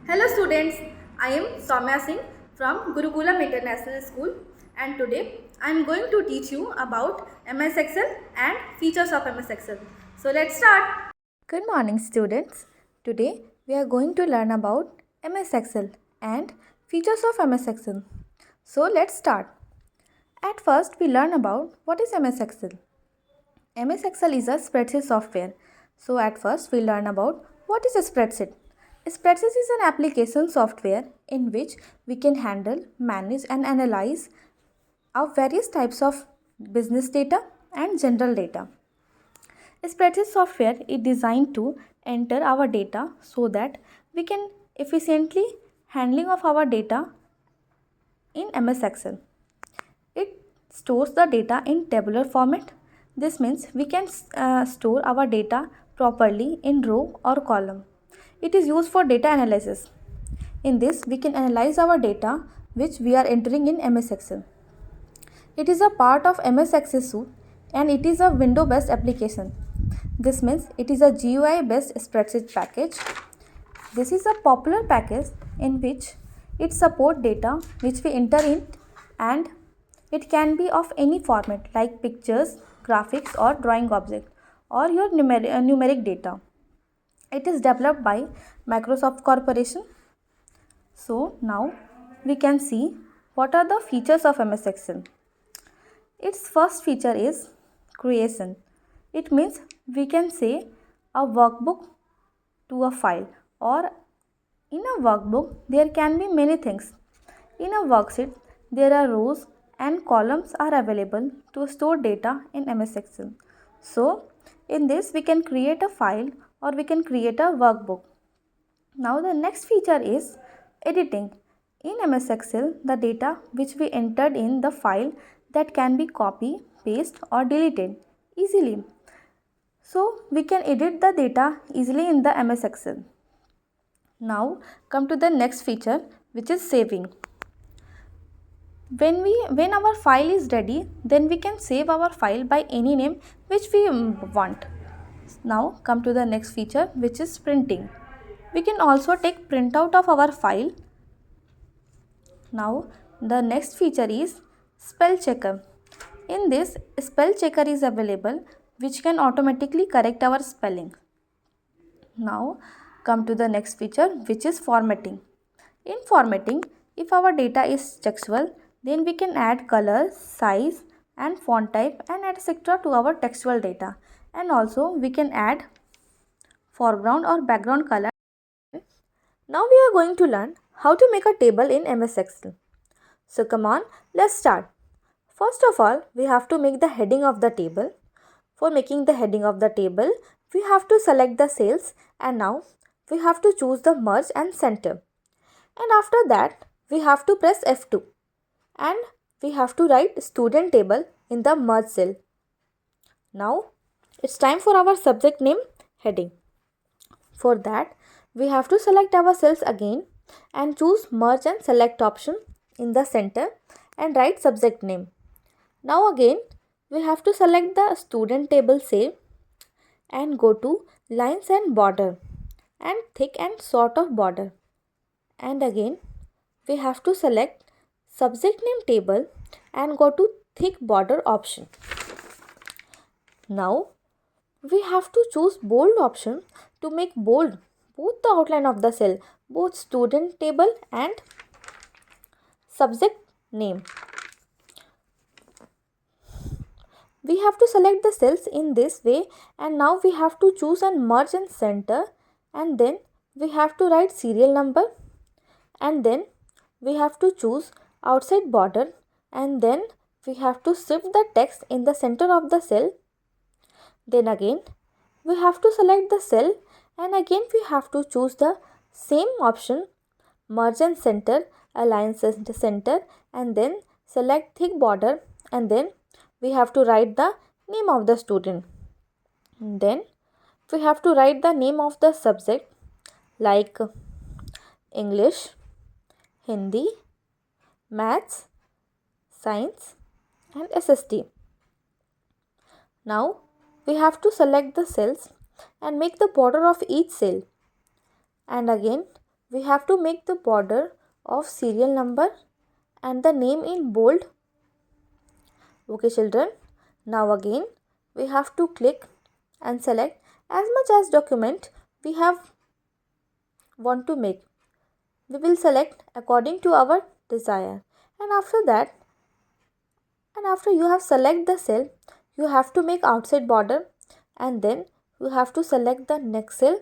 Hello students, I am Soumya Singh from Gurukulam International School and today I am going to teach you about MS Excel and features of MS Excel. So let's start. Good morning students. Today we are going to learn about MS Excel and features of MS Excel. So let's start. At first we learn about what is MS Excel. MS Excel is a spreadsheet software. So at first we learn about what is a spreadsheet. A spreadsheet is an application software in which we can handle, manage and analyze of various types of business data and general data. Spreadsheet software is designed to enter our data so that we can efficiently handling of our data in MS Excel. It stores the data in tabular format. This means we can store our data properly in row or column. It is used for data analysis. In this, we can analyze our data which we are entering in MS Excel. It is a part of MS Excel suite and it is a window-based application. This means it is a GUI-based spreadsheet package. This is a popular package in which it supports data which we enter in, and it can be of any format like pictures, graphics or drawing object or your numeric data. It is developed by Microsoft Corporation. So now we can see what are the features of MS Excel. Its first feature is creation. It means we can say a workbook to a file, or in a workbook there can be many things. In a worksheet there are rows and columns are available to store data in MS Excel. So in this we can create a file or we can create a workbook. Now the next feature is editing. In MS Excel, the data which we entered in the file that can be copied, pasted or deleted easily. So we can edit the data easily in the MS Excel. Now come to the next feature, which is saving. When our file is ready, then we can save our file by any name which we want. Now come to the next feature, which is printing. We can also take printout of our file. Now the next feature is spell checker. In this, spell checker is available which can automatically correct our spelling. Now come to the next feature, which is formatting. In formatting, if our data is textual, then we can add color, size and font type and etc. to our textual data, and also we can add foreground or background color. Now we are going to learn how to make a table in MS Excel. So come on, let's start. First of all, we have to make the heading of the table. For making the heading of the table, we have to select the cells, and now we have to choose the merge and center. And after that, we have to press F2 and we have to write student table in the merge cell. Now it's time for our subject name heading. For that, we have to select our cells again and choose merge and select option in the center and write subject name. Now again we have to select the student table cell and go to lines and border and thick and sort of border, and again we have to select subject name table and go to thick border option. Now we have to choose bold option to make bold both the outline of the cell, both student table and subject name. We have to select the cells in this way, and now we have to choose and merge and center, and then we have to write serial number, and then we have to choose outside border, and then we have to shift the text in the center of the cell. Then again we have to select the cell, and again we have to choose the same option, merge and center, align center, and then select thick border, and then we have to write the name of the student. Then we have to write the name of the subject like English, Hindi, Maths, Science and SST. Now we have to select the cells and make the border of each cell, and again we have to make the border of serial number and the name in bold. Okay children, now again we have to click and select as much as document we have want to make. We will select according to our desire, and after you have select the cell, you have to make outside border, and then you have to select the next cell,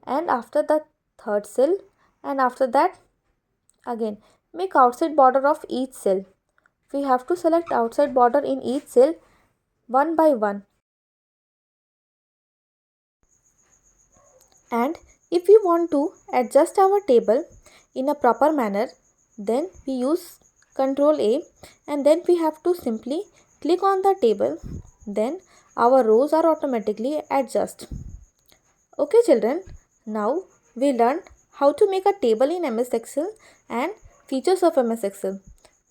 and after the third cell, and after that again make outside border of each cell. We have to select outside border in each cell one by one. And if we want to adjust our table in a proper manner, then we use Ctrl A, and then we have to simply click on the table, then our rows are automatically adjust. Okay children, now we learned how to make a table in MS Excel and features of MS Excel.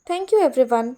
Thank you everyone.